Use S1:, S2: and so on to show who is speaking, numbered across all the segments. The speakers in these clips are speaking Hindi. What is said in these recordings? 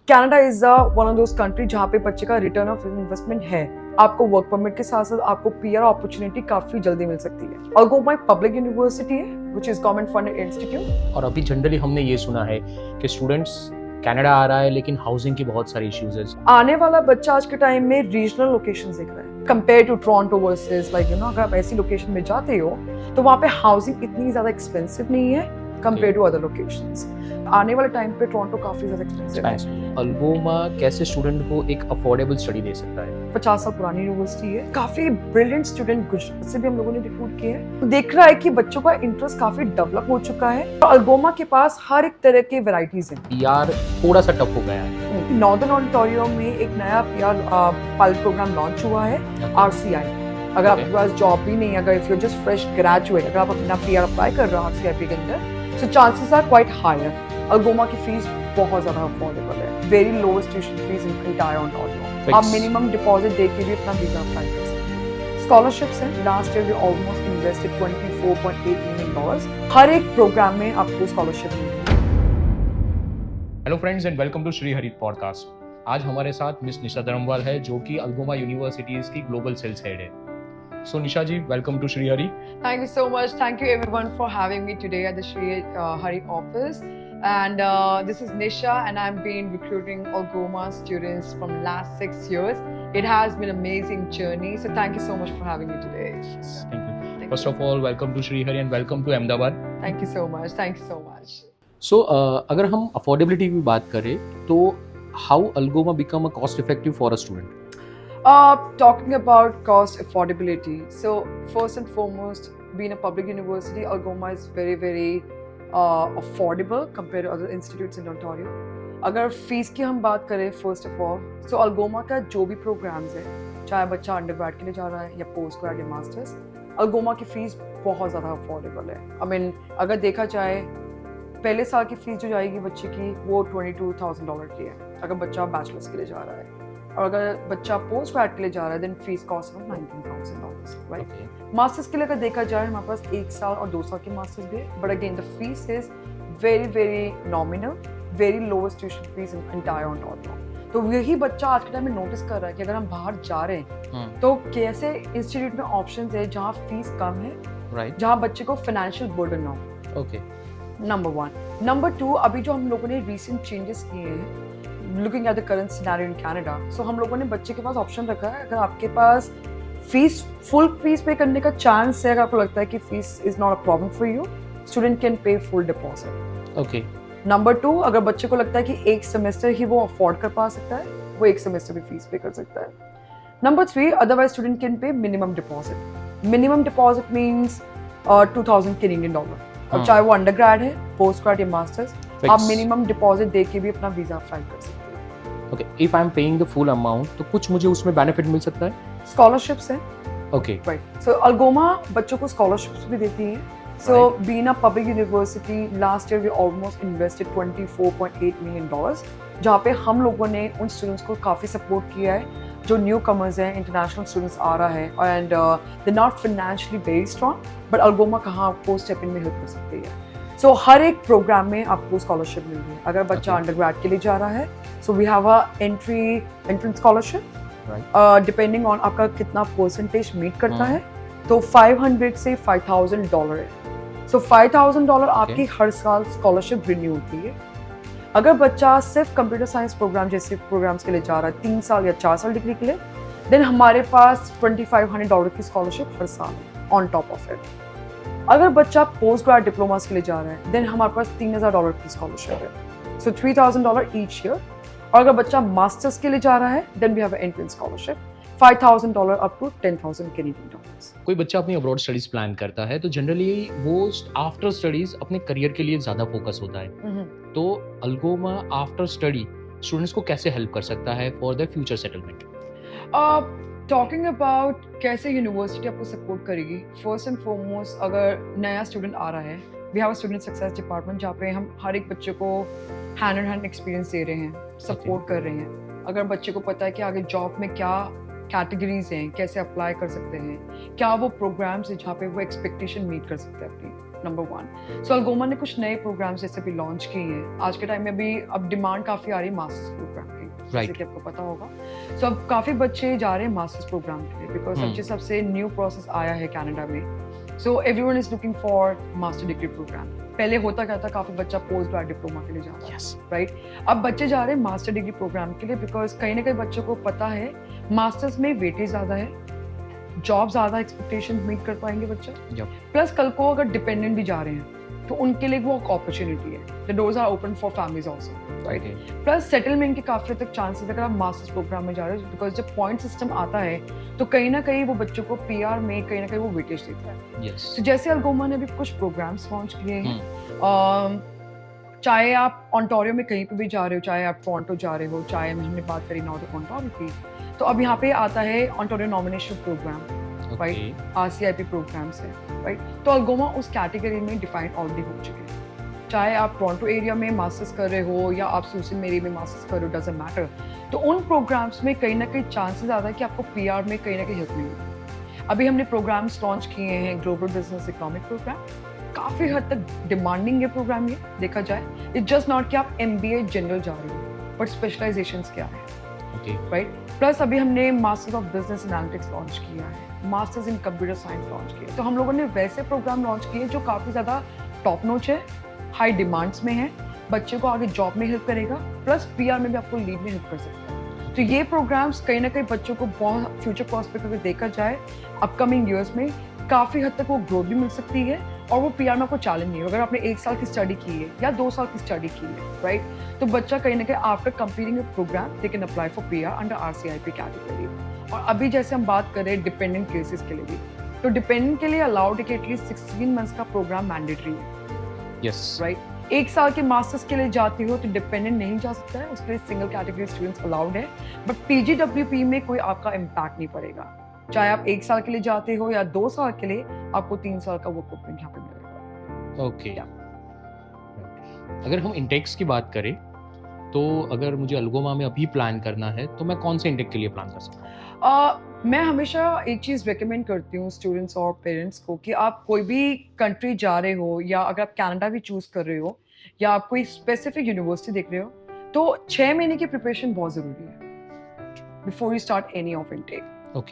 S1: Canada is one of those country जहाँ पे बच्चे का रिटर्न ऑफ इन्वेस्टमेंट है। आपको वर्क परमिट के साथ साथ आपको पीआर अपॉर्चुनिटी काफी जल्दी मिल सकती है। अल्गोमा एक पब्लिक यूनिवर्सिटी है which is government funded institute.
S2: और अभी जनरली हमने ये सुना है कि स्टूडेंट्स कनाडा आ रहा है लेकिन हाउसिंग की बहुत सारी इश्यूज है।
S1: आने वाला बच्चा आज के टाइम में रीजनल लोकेशन देख रहा है compare to Toronto versus like अगर आप ऐसी लोकेशन में जाते हो तो वहाँ पे हाउसिंग इतनी ज्यादा एक्सपेंसिव नहीं है कंपेयर टू अदर लोकेशंस। आने वाले टाइम पे टोरंटो काफी ज्यादा एक्सपेंसिव है।
S2: अल्गोमा कैसे स्टूडेंट को एक अफोर्डेबल स्टडी दे सकता है?
S1: 50 साल पुरानी यूनिवर्सिटी है। काफी ब्रिलियंट स्टूडेंट गुजरात से भी हम लोगों ने रिक्रूट किए हैं। देख रहा है कि बच्चों का इंटरेस्ट काफी डेवलप हो चुका है। तो अल्गोमा के पास हर एक तरह के वैरायटीज हैं।
S2: पीआर थोड़ा सा टफ हो गया है।
S1: नॉर्दर्न ओंटारियो में एक नया पीआर पायलट प्रोग्राम लॉन्च हुआ है, आरसीआई। अगर आपके पास जॉब भी नहीं है, अगर if you just fresh graduate, अगर आप अपना पीआर अप्लाई कर रहे हो आरसीआई के अंदर, so chances are quite higher. अल्गोमा की फीस बहुत ज्यादा अफोर्डेबल है। Very lowest tuition fees in entire Ontario. आप मिनिमम डिपॉजिट दे के भी अपना वीजा अप्लाई कर सकते हैं। स्कॉलरशिप्स हैं। Last year we almost invested $24.8 million। हर एक प्रोग्राम में आपको स्कॉलरशिप मिलेगी।
S2: Hello friends and welcome to Shri Hari podcast. आज हमारे साथ मिस निशा धर्मवाल है जो कि अल्गोमा यूनिवर्सिटीज की ग्लोबल सेल्स हेड है। So Nisha ji, welcome to Shri Hari.
S1: Thank you so much. Thank you everyone for having me today at the Shri Hari office. And this is Nisha, and I've been recruiting Algoma students from last 6 years. It has been an amazing journey. So thank you so much for having me today.
S2: Thank you. First of all, welcome to Shri Hari and welcome to Ahmedabad.
S1: Thank you so much. Thank you so much.
S2: So अगर हम affordability की बात करें तो how Algoma become a cost effective for a student?
S1: Talking about cost affordability. So first and foremost, being a public university, Algoma is very affordable compared to other institutes in Ontario. अगर फीस की हम बात करें फर्स्ट ऑफ ऑल, सो अल्गोमा का जो भी प्रोग्राम्स है, चाहे बच्चा अंडरग्रेड के लिए जा रहा है या पोस्ट ग्रेड या मास्टर्स, अल्गोमा की फीस बहुत ज़्यादा अफोर्डेबल है। आई मीन अगर देखा जाए पहले साल की फीस जो जाएगी बच्चे की वो $22,000 की है अगर बच्चा बैचलर्स के लिए जा रहा है, और अगर बच्चा पोस्ट ग्रेड के लिए जा रहा है then fees cost of $19,000, right. Masters के लिए अगर देखा जाए हमारे पास 1 साल और 2 साल के मास्टर्स भी है, but again the fees is very nominal, very lowest tuition fees in entire Ontario. तो यही बच्चा आज के टाइम में नोटिस कर रहा है कि अगर हम बाहर जा रहे हैं तो कैसे इंस्टीट्यूट में ऑप्शंस है जहाँ फीस कम है,
S2: राइट,
S1: जहाँ बच्चे को फाइनेंशियल बर्डन ना हो।
S2: Okay,
S1: number 1। नंबर 2, अभी जो हम लोगों ने रिसेंट चेंजेस किए हैं looking at the current scenario in Canada, so हम लोगों ने बच्चे के पास ऑप्शन रखा है, अगर आपके पास फीस फुल फीस पे करने का चांस है, अगर आपको लगता है कि fees is not a problem for you, student can pay full deposit.
S2: Okay.
S1: Number 2, अगर बच्चे को लगता है कि एक सेमेस्टर ही वो अफोर्ड कर पा सकता है, वो एक सेमेस्टर भी फीस पे कर सकता है। Number 3, otherwise student can pay minimum deposit. Minimum deposit means $2,000 और चाहे वो अंडर ग्रेड है, पोस्ट ग्रेड या मास्टर्स, आप मिनिमम डिपॉजिट दे के भी अपना वीजा अप्लाई कर सकते हैं।
S2: Okay, if I am paying the full amount तो कुछ मुझे उसमें बेनिफिट मिल सकता है?
S1: स्कॉलरशिप्स हैं।
S2: Okay,
S1: right. सो अल्गोमा बच्चों को स्कॉलरशिप्स भी देती है। So being a public university, last year we almost invested $24.8 million, जहाँ पे हम लोगों ने उन स्टूडेंट्स को काफ़ी सपोर्ट किया है जो न्यू कमर्स हैं, इंटरनेशनल स्टूडेंट्स आ रहा है and they not financially very strong, but Algoma कहाँ आपको स्टेप इन में हेल्प कर सकती है। सो हर एक प्रोग्राम में आपको स्कॉलरशिप मिल रही है। अगर बच्चा अंडरग्रेड के लिए जा रहा है, so we have a entrance scholarship, depending on आपका कितना परसेंटेज मीट करता है, तो $500 से $5,000 है। सो $5,000 आपकी हर साल स्कॉलरशिप रिन्यू होती है। अगर बच्चा सिर्फ कंप्यूटर साइंस प्रोग्राम जैसे प्रोग्राम्स के लिए जा रहा है 3 साल या 4 साल डिग्री के लिए, देन हमारे पास $2,500 की स्कॉलरशिप हर साल है ऑन टॉप ऑफ इट। अगर बच्चा पोस्ट ग्रेड डिप्लोमास के लिए जा रहा है देन हमारे पास $3,000 की स्कॉलरशिप है, सो $3,000 ईच ईयर। और अगर बच्चा मास्टर्स के लिए जा रहा है then we have an entrance scholarship $5,000 up to $10,000
S2: कोई बच्चा अपनी अब्रॉड स्टडीज प्लान करता है तो जनरली वो आफ्टर स्टडीज अपने करियर के लिए ज्यादा फोकस होता है, तो अल्गोमा आफ्टर स्टडी स्टूडेंट्स को कैसे हेल्प कर सकता है for the future settlement?
S1: Talking about कैसे यूनिवर्सिटी आपको सपोर्ट करेगी, फर्स्ट एंड फॉरमोस्ट अगर नया स्टूडेंट आ रहा है, we have a student success department जहाँ पे हम हर एक बच्चे को हैंड इन हैंड एक्सपीरियंस दे रहे हैं, सपोर्ट कर रहे हैं। अगर बच्चे को पता है कि आगे जॉब में क्या कैटेगरीज हैं, कैसे अप्लाई कर सकते हैं, क्या वो प्रोग्राम्स हैं जहाँ पे वो एक्सपेक्टेशन मीट कर सकते हैं अपनी, नंबर 1. सो अल्गोमा ने कुछ नए प्रोग्राम्स जैसे भी लॉन्च किए हैं. आज के टाइम में भी अब डिमांड काफ़ी आ रही है मास्टर्स प्रोग्राम की, जैसे कि आपको पता होगा. सो अब काफ़ी बच्चे जा रहे हैं मास्टर्स प्रोग्राम के लिए बिकॉज सबसे न्यू प्रोसेस आया है कनाडा में. So everyone is looking for master degree program. पहले होता क्या था, काफ़ी बच्चा पोस्ट ग्रेड डिप्लोमा के लिए जा रहा है, राइट. अब बच्चे जा रहे हैं मास्टर डिग्री प्रोग्राम के लिए बिकॉज कहीं ना कहीं बच्चों को पता है मास्टर्स में वेटेज ज़्यादा है, जॉब ज़्यादा एक्सपेक्टेशन मीट कर पाएंगे बच्चे. प्लस कल को अगर डिपेंडेंट भी जा रहे हैं तो उनके लिए वो एक अपॉर्चुनिटी है. The doors are open for families also, right. Plus settlement के काफ़ी तक चांसेस अगर आप मास्टर्स प्रोग्राम में जा रहे हो बिकॉज जब पॉइंट सिस्टम आता है तो कहीं ना कहीं वो बच्चों को PR में कहीं ना कहीं वो वेटेज देता है. तो जैसे अल्गोमा ने अभी कुछ प्रोग्राम्स लॉन्च किए हैं, चाहे आप ऑन्टारियो में कहीं पे भी जा रहे हो, चाहे आप टोरंटो जा रहे हो, चाहे हमने बात करी नॉर्थ ओंटारियो की, तो अब यहाँ पे आता है Ontario nomination program, right. RCIP program से, राइट. तो अल्गोमा उस कैटेगरी में डिफाइंड ऑलरेडी हो चुके हैं. चाहे आप टोरंटो एरिया में मास्टर्स कर रहे हो या आप सूसन एरिया में मास्टर्स कर रहे हो, डजंट मैटर. तो उन प्रोग्राम्स में कहीं ना कहीं चांसेस ज़्यादा है कि आपको PR में कहीं ना कहीं हेल्प मिलेगी. अभी हमने प्रोग्राम्स लॉन्च किए हैं, ग्लोबल बिजनेस इकोनॉमिक प्रोग्राम. काफ़ी हद तक डिमांडिंग है प्रोग्राम, ये देखा जाए. इट्स जस्ट नॉट कि आप MBA जनरल जा रहे हो, बट स्पेशलाइजेशंस क्या है, राइट. प्लस अभी हमने masters of business analytics launch किया है, masters in computer science launch किया. तो हम लोगों ने वैसे प्रोग्राम लॉन्च किए जो काफ़ी ज़्यादा टॉप नॉच है, हाई डिमांड्स में है, बच्चे को आगे जॉब में हेल्प करेगा, प्लस PR में भी आपको लीड में हेल्प कर सकता है. तो ये प्रोग्राम्स कहीं ना कहीं बच्चों को बहुत फ्यूचर प्रॉस्पेक्ट अगर देखा जाए अपकमिंग ईयर्स में काफ़ी हद तक वो ग्रोथ भी मिल सकती है और वो PR में आपको चैलेंज नहीं है. अगर आपने 1 साल की स्टडी की है या 2 साल की स्टडी की है, राइट, तो बच्चा कहीं ना कहीं after completing program they can apply for PR under RCIP category. और अभी जैसे हम बात कर रहे हैं डिपेंडेंट केसेस के लिए भी, तो डिपेंडेंट के लिए अलाउड है कि एटलीस्ट 16 मंथ्स का प्रोग्राम मैंडेटरी है, राइट. 1 साल के मास्टर्स के लिए जाती हो तो डिपेंडेंट नहीं जा सकता है, उसके लिए सिंगल कैटेगरी स्टूडेंट्स अलाउड है. बट PGWP में कोई आपका इम्पैक्ट नहीं पड़ेगा. चाहे आप 1 साल के लिए जाते हो या 2 साल के लिए, आपको 3 साल का वर्क परमिट यहाँ पे मिलेगा.
S2: ओके. अगर हम इंटेक्स की बात करें तो अगर मुझे अल्गोमा में अभी प्लान करना है तो मैं कौन से इंटेक के लिए प्लान कर सकता हूँ?
S1: मैं हमेशा एक चीज़ रिकमेंड करती हूँ स्टूडेंट्स और पेरेंट्स को कि आप कोई भी कंट्री जा रहे हो या अगर आप कनाडा भी चूज़ कर रहे हो या आप कोई स्पेसिफिक यूनिवर्सिटी देख रहे हो, तो 6 महीने की प्रिपरेशन बहुत ज़रूरी है before you start any of intake.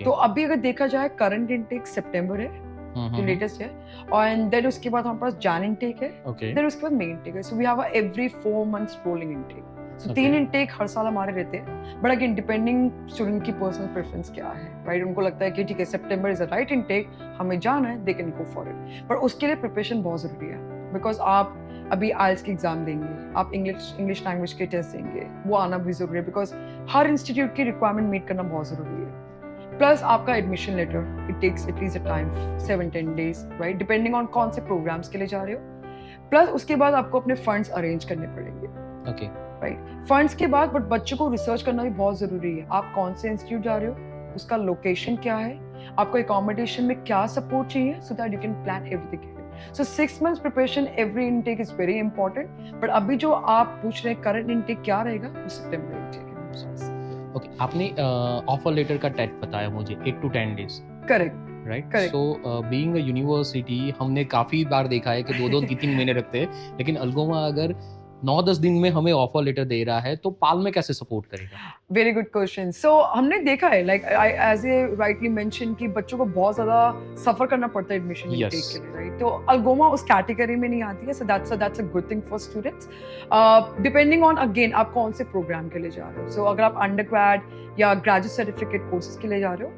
S1: तो अभी अगर देखा जाए करंट इंटेक सितंबर है, जो लेटेस्ट है, और देन उसके बाद हमारे पास जैन इंटेक है, देन उसके बाद मई इंटेक है. So we have a every 4 months rolling intake. So 3 intake हर साल हमारे रहते हैं. बट अगेन डिपेंडिंग स्टूडेंट की पर्सनल प्रेफरेंस क्या है, राइट. उनको लगता है कि ठीक है September is a right intake, हमें जाना है, they can go for it. पर उसके लिए प्रिपरेशन बहुत ज़रूरी है बिकॉज आप अभी IELTS की एग्जाम देंगे, आप इंग्लिश लैंग्वेज के टेस्ट देंगे, वो आना भी ज़रूरी है बिकॉज हर इंस्टीट्यूट की रिक्वायरमेंट मीट करना बहुत ज़रूरी है. प्लस आपका admission letter, it takes at least a time 7-10 days, right, depending on कौन से प्रोग्राम्स के लिए जा रहे हो. प्लस उसके बाद आपको अपने फंड्स अरेंज करने पड़ेंगे, राइट. फंड्स के बाद बट बच्चों को रिसर्च करना भी बहुत ज़रूरी है. आप कौन से इंस्टीट्यूट जा रहे हो, उसका लोकेशन क्या है, आपको एकोमोडेशन में क्या सपोर्ट चाहिए, so that you can plan everything. So 6 months preparation every intake is very important. But अभी जो आप पूछ रहे हैं करंट इंटेक क्या रहेगा, वो सितंबर इंटेक है.
S2: ओके. आपने ऑफर लेटर का टाइम बताया मुझे 8 to 10 days,
S1: correct,
S2: right. So being a university हमने काफ़ी बार देखा है कि 2-2 3-3 महीने रखते हैं, लेकिन अल्गोमा अगर 9-10 दिन में हमें ऑफर लेटर दे रहा है तो पाल में कैसे सपोर्ट करेगा?
S1: Very good question. सो हमने देखा है like as a rightly mention कि बच्चों को बहुत ज़्यादा सफ़र करना पड़ता है एडमिशन इंटेक के लिए, राइट. तो अल्गोमा उस कैटेगरी में नहीं आती है. So that's a good thing for students. Depending on again आप कौन से प्रोग्राम के लिए जा रहे हो. सो अगर आप अंडर ग्रेड या ग्रेजुएट सर्टिफिकेट कोर्सेज के लिए जा रहे हो,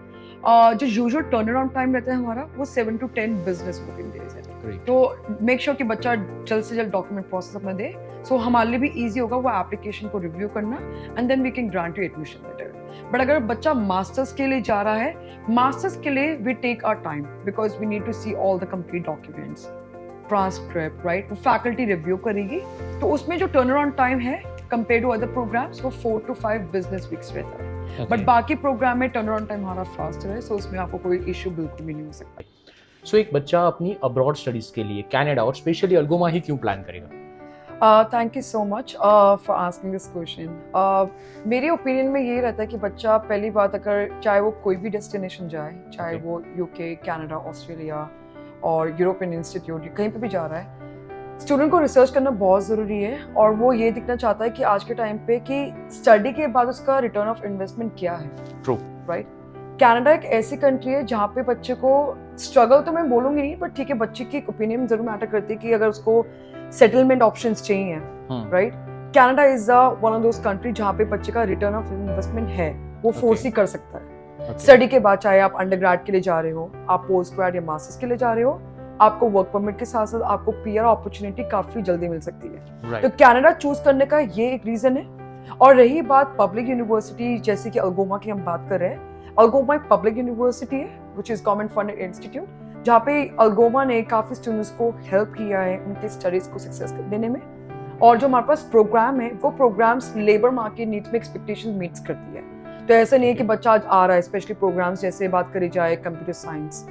S1: जो यूजुअल टर्न अराउंड टाइम रहता है हमारा, वो 7 to 10 बिजनेस वर्किंग डेज है. तो मेक श्योर कि बच्चा जल्द से जल्द डॉक्यूमेंट प्रोसेस अपना दे. सो हमारे लिए भी ईजी होगा वो एप्लीकेशन को रिव्यू करना, and then we can grant you admission letter. But अगर बच्चा मास्टर्स के लिए जा रहा है, मास्टर्स के लिए we take our time because we need to see all the complete documents, transcript, right. वो फैकल्टी रिव्यू करेगी, तो उसमें जो टर्न अराउंड टाइम है कंपेयर टू अदर प्रोग्राम्स, वो 4 to 5 बिजनेस वीक्स रहता है. बट बाकी प्रोग्राम में टर्न अराउंड टाइम हमारा फास्ट है, सो उसमें आपको कोई इशू बिल्कुल भी नहीं हो सकता.
S2: सो एक बच्चा अपनी अब्रॉड स्टडीज के लिए कनाडा और स्पेशली अल्गोमा ही क्यों प्लान करेगा?
S1: Thank you so much for asking this question. मेरे ओपिनियन में ये रहता है कि बच्चा पहली बात, अगर चाहे वो कोई भी डेस्टिनेशन जाए, चाहे वो UK, कनाडा, ऑस्ट्रेलिया और यूरोपियन इंस्टीट्यूट कहीं पे भी जा रहा है, स्टूडेंट को रिसर्च करना बहुत ज़रूरी है और वो ये दिखना चाहता है कि आज के टाइम पे कि स्टडी के बाद उसका रिटर्न ऑफ इन्वेस्टमेंट क्या है।
S2: True,
S1: right. कनाडा एक ऐसी कंट्री है जहाँ पे बच्चे को स्ट्रगल तो मैं बोलूँगी नहीं, बट ठीक है, बच्चे की ओपिनियन जरूर मैटर करती है कि अगर उसको सेटलमेंट ऑप्शंस चाहिए, right. Canada is one of those country जहाँ पे बच्चे का रिटर्न ऑफ इन्वेस्टमेंट है, वो फोर्स ही कर सकता है। स्टडी के बाद, चाहे आप अंडरग्रेड के लिए जा रहे हो, आप पोस्ट ग्रेड या मास्टर्स के लिए जा रहे हो, आपको वर्क परमिट के साथ साथ आपको पीआर अपॉर्चुनिटी काफी जल्दी मिल सकती है। तो कनाडा चूज करने का ये एक रीजन है। और रही बात पब्लिक यूनिवर्सिटी, जैसे कि अल्गोमा की हम बात कर रहे हैं, अल्गोमा एक पब्लिक यूनिवर्सिटी है which is government funded institute, जहाँ पे अल्गोमा ने काफी स्टूडेंट्स को हेल्प किया है उनके स्टडीज को सक्सेस देने में। और जो हमारे पास प्रोग्राम है, वो प्रोग्राम्स लेबर मार्केट नीड्स में एक्सपेक्टेशन मीट्स करती है। तो ऐसा नहीं है कि बच्चा आज आ रहा है, स्पेशली प्रोग्राम्स जैसे बात करी जाए computer science,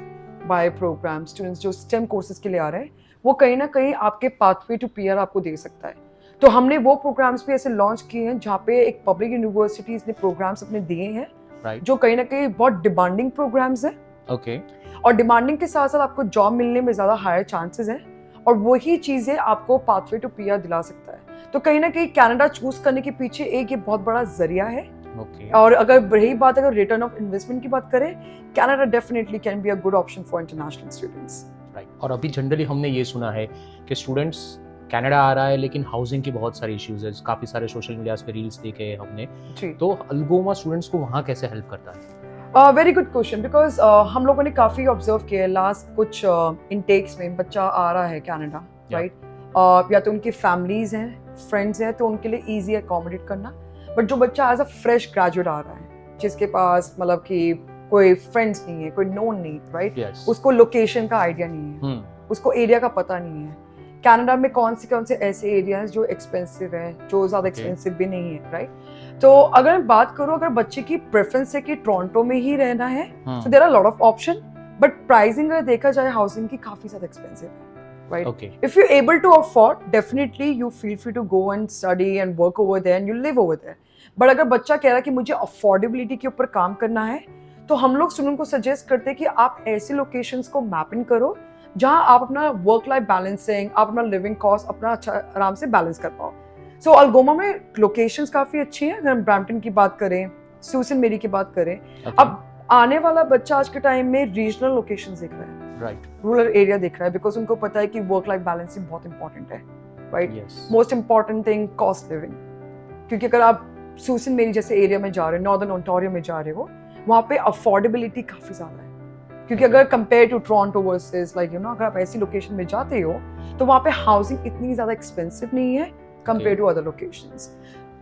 S1: bio program, students जो स्टेम कोर्सेज के लिए आ रहे हैं, वो कहीं ना कहीं आपके पाथवे टू पीआर आपको दे सकता है। तो हमने वो प्रोग्राम्स भी ऐसे लॉन्च किए हैं जहाँ पे एक पब्लिक यूनिवर्सिटीज ने प्रोग्राम्स अपने दिए हैं, जो कहीं ना कहीं बहुत डिमांडिंग प्रोग्राम्स हैं।
S2: ओके।
S1: और डिमांडिंग के साथ साथ आपको जॉब मिलने में ज्यादा हायर चांसेस हैं, और वही चीजें आपको पाथवे टू पीआर दिला सकता है। तो कहीं ना कहीं कनाडा चूज करने के पीछे एक ये बहुत बड़ा जरिया है। और अगर रही बात अगर रिटर्न ऑफ इन्वेस्टमेंट की बात करें, Canada definitely can be a good option for international students.
S2: Right. और अभी जनरली हमने ये सुना है कि स्टूडेंट्स कनाडा आ रहा है लेकिन हाउसिंग की बहुत सारी इश्यूज है, काफी सारे सोशल मीडिया पे रील्स देखे हमने, तो अल्गोमा स्टूडेंट्स को वहाँ कैसे हेल्प करता है?
S1: वेरी गुड क्वेश्चन, बिकॉज हम लोगों ने काफी ऑब्जर्व किया है लास्ट कुछ इनटेक्स में, बच्चा आ रहा है कनाडा, राइट। या तो उनकी फैमिलीज हैं, फ्रेंड्स हैं, तो उनके लिए ईजी अकोमोडेट करना। बट जो बच्चा एज अ फ्रेश ग्रेजुएट आ रहा है, जिसके पास मतलब कि कोई फ्रेंड्स नहीं है, कोई नोन नहीं, राइट, उसको लोकेशन का आइडिया नहीं है, उसको एरिया का पता नहीं है, कनाडा में कौन से ऐसे एरियाज जो एक्सपेंसिव है, जो ज्यादा एक्सपेंसिव भी नहीं है, राइट। तो अगर मैं बात करूं, अगर बच्चे की प्रेफरेंस है कि टोरंटो में ही रहना है, तो there are lot of option, but pricing अगर देखा जाए हाउसिंग की काफी ज्यादा एक्सपेंसिव है, right? If you're able to afford, definitely you feel free to go and study and work over there and you live over there. But अगर बच्चा कह रहा है कि मुझे अफोर्डेबिलिटी के ऊपर काम करना है, तो हम लोग स्टूडेंट को सजेस्ट करते हैं कि आप ऐसी लोकेशंस को मैप इन करो जहां आप अपना वर्क लाइफ बैलेंसिंग, आप अपना लिविंग कॉस्ट अपना अच्छा आराम से बैलेंस कर पाओ। सो अल्गोमा में लोकेशंस काफी अच्छी हैं। अगर हम ब्रैम्पटन की बात करें, स्यूसन मेरी की बात करें, अब आने वाला बच्चा आज के टाइम में रीजनल लोकेशंस देख रहा है,
S2: राइट,
S1: रूरल एरिया देख रहा है, बिकॉज उनको पता है कि वर्क लाइफ बैलेंसिंग बहुत इंपॉर्टेंट है, right. Most important thing cost living, क्योंकि अगर आप स्यूसन मेरी जैसे एरिया में जा रहे हो, नॉर्दर्न ओंटारियो में जा रहे हो, वहाँ पे अफोर्डेबिलिटी काफी ज्यादा है। क्योंकि अगर compare to Toronto versus like you know, अगर आप ऐसी लोकेशन में जाते हो तो वहाँ पे हाउसिंग इतनी ज्यादा एक्सपेंसिव नहीं है compare to other locations.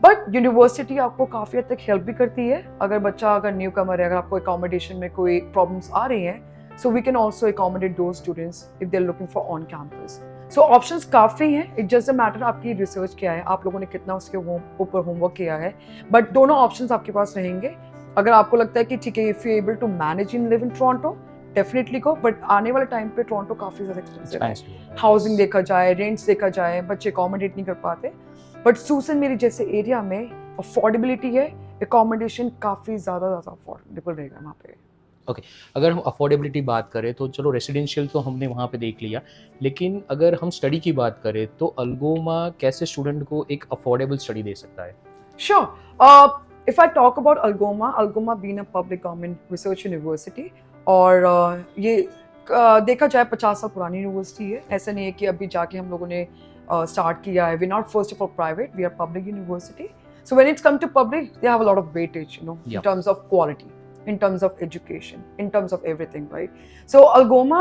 S1: But university आपको काफी हद तक हेल्प भी करती है। अगर न्यू कमर है, अगर आपको अकोमोडेशन में कोई प्रॉब्लम्स आ रही हैं, so we can also accommodate those students if they're looking for on campus. So options काफी हैं, it just a matter आपकी रिसर्च क्या है, आप लोगों ने कितना उसके ऊपर होमवर्क किया है। बट दोनों ऑप्शंस आपके पास रहेंगे। अगर आपको लगता है कि ठीक है, if you able to manage in live in Toronto, definitely go. But आने वाले टाइम पे टोरंटो काफी ज्यादा एक्सपेंसिव है, हाउसिंग देखा जाए, रेंट्स देखा जाए, बच्चे अकोमोडेट नहीं कर पाते। बट सूसन मेरी जैसे एरिया में अफोर्डेबिलिटी है, अकोमोडेशन काफी ज्यादा अफोर्डेबल रहेगा वहाँ पे।
S2: ओके, अगर हम अफोर्डेबिलिटी बात करें तो चलो रेसिडेंशियल तो हमने वहाँ पे देख लिया, लेकिन अगर हम स्टडी की बात करें तो अल्गोमा कैसे स्टूडेंट को एक अफोर्डेबल स्टडी दे सकता है?
S1: Sure, if I talk about Algoma being a public government research university, और ये देखा जाए 50 साल पुरानी यूनिवर्सिटी है। ऐसा नहीं है कि अभी जाके हम लोगों ने स्टार्ट किया है। We not first of all private, we are public university. So when it's come to public, they have a lot of weightage, you know, in terms of quality, in terms of education, in terms of everything, right? So Algoma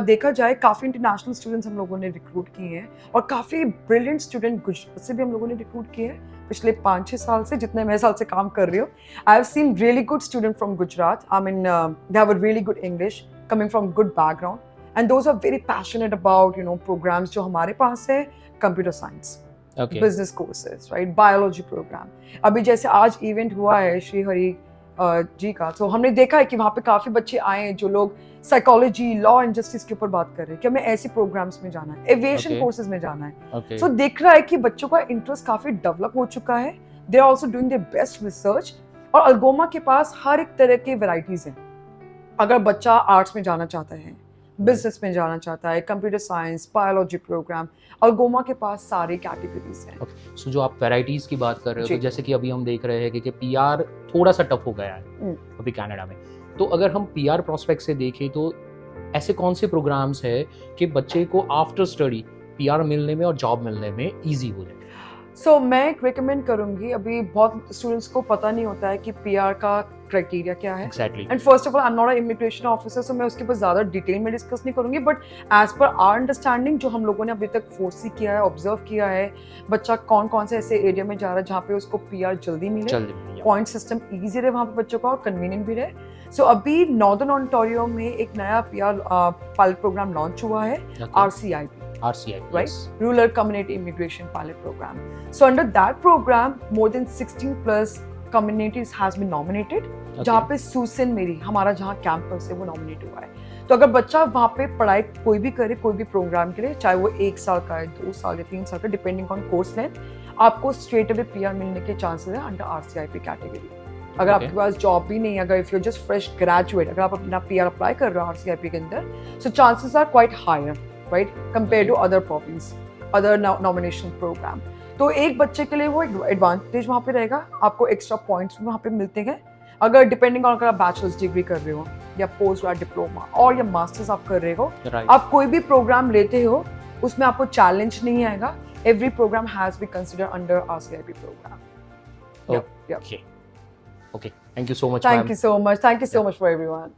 S1: देखा जाए काफ़ी इंटरनेशनल स्टूडेंट्स हम लोगों ने रिक्रूट किए हैं, और काफ़ी ब्रिलियंट स्टूडेंट गुजरात से भी हम लोगों ने रिक्रूट किए हैं पिछले 5-6 साल से, जितने मैं साल से काम कर रही हूँ। I have seen really good student from Gujarat. I mean they have a really good English, coming from good background, and those are very passionate about you know programs जो हमारे पास है, computer science, business courses, right, biology program. अभी जैसे आज इवेंट हुआ है श्री हरि जी का, तो हमने देखा है कि वहाँ पे काफी बच्चे आए हैं जो लोग साइकोलॉजी, लॉ एंड जस्टिस के ऊपर बात कर रहे हैं कि हमें ऐसे प्रोग्राम्स में जाना है, एविएशन कोर्सेज में जाना है। सो दिख रहा है कि बच्चों का इंटरेस्ट काफी डेवलप हो चुका है। They are also doing their best research, और अल्गोमा के पास हर एक तरह की वेराइटीज हैं। अगर बच्चा आर्ट्स में जाना चाहता है, बिजनेस में जाना चाहता है, कंप्यूटर साइंस, बायोलॉजी प्रोग्राम, अल्गोमा के पास सारी कैटेगरीज हैं।
S2: सो जो आप वैरायटीज की बात कर रहे हो,
S1: जी।
S2: तो जैसे कि अभी हम देख रहे हैं कि पीआर थोड़ा सा टफ हो गया है अभी कनाडा में। तो अगर हम पीआर प्रोस्पेक्ट से देखें तो ऐसे कौन से प्रोग्राम्स है कि बच्चे को आफ्टर स्टडी पीआर मिलने में और जॉब मिलने में इजी हो जाए?
S1: सो मैं एक रिकमेंड करूंगी, अभी बहुत स्टूडेंट्स को पता नहीं होता है कि पीआर का क्राइटेरिया क्या है।
S2: Exactly.
S1: And first of all, I am not a immigration officer, so मैं उसके ऊपर ज़्यादा डिटेल में डिस्कस नहीं करूंगी, but as per our understanding जो हम लोगों ने अभी तक फोर्सी किया है, ऑब्जर्व किया है, बच्चा कौन कौन से ऐसे एरिया में जा रहा है जहाँ पे उसको पीआर जल्दी मिले, पॉइंट सिस्टम ईजी रहे वहाँ पे बच्चों का और कन्वीनियंट भी रहे। सो अभी नॉर्दर्न ओंटारियो में एक नया पीआर पायलट प्रोग्राम लॉन्च हुआ है, RCIP, right? Rural Community Immigration Pilot Program. So under that program, more than 16 plus communities has been nominated. जहाँ पे सुसन मेरी हमारा जहाँ कैंपस है वो नॉमिनेट हुआ है। तो अगर बच्चा वहाँ पे पढ़ाई कोई भी करे, कोई भी प्रोग्राम करे, चाहे वो 1 साल का है, 2 साल या 3 साल का, डिपेंडिंग ऑन कोर्स लेंथ, आपको स्ट्रेट अवे पीआर मिलने के चांसेस है अंडर RCIP कैटेगरी। अगर आपके पास जॉब भी नहीं है, अगर if you just fresh graduate, अगर आप अपना पीआर अप्लाई कर रहे हो RCIP के अंदर, so chances are quite higher, right, compare to other problems, other nomination program. तो एक बच्चे के लिए वो एडवांटेज वहाँ पे रहेगा, आपको एक्स्ट्रा पॉइंट्स भी वहाँ पे मिलते हैं। अगर डिपेंडिंग ऑन, अगर आप बैचलर्स डिग्री कर रहे हो या पोस्ट ग्रेजुएट डिप्लोमा और या मास्टर्स आप कर रहे हो, आप कोई भी प्रोग्राम लेते हो उसमें आपको चैलेंज नहीं आएगा। Every program has be consider under RCIP program.
S2: Okay, thank you so much.
S1: Thank you so much for everyone.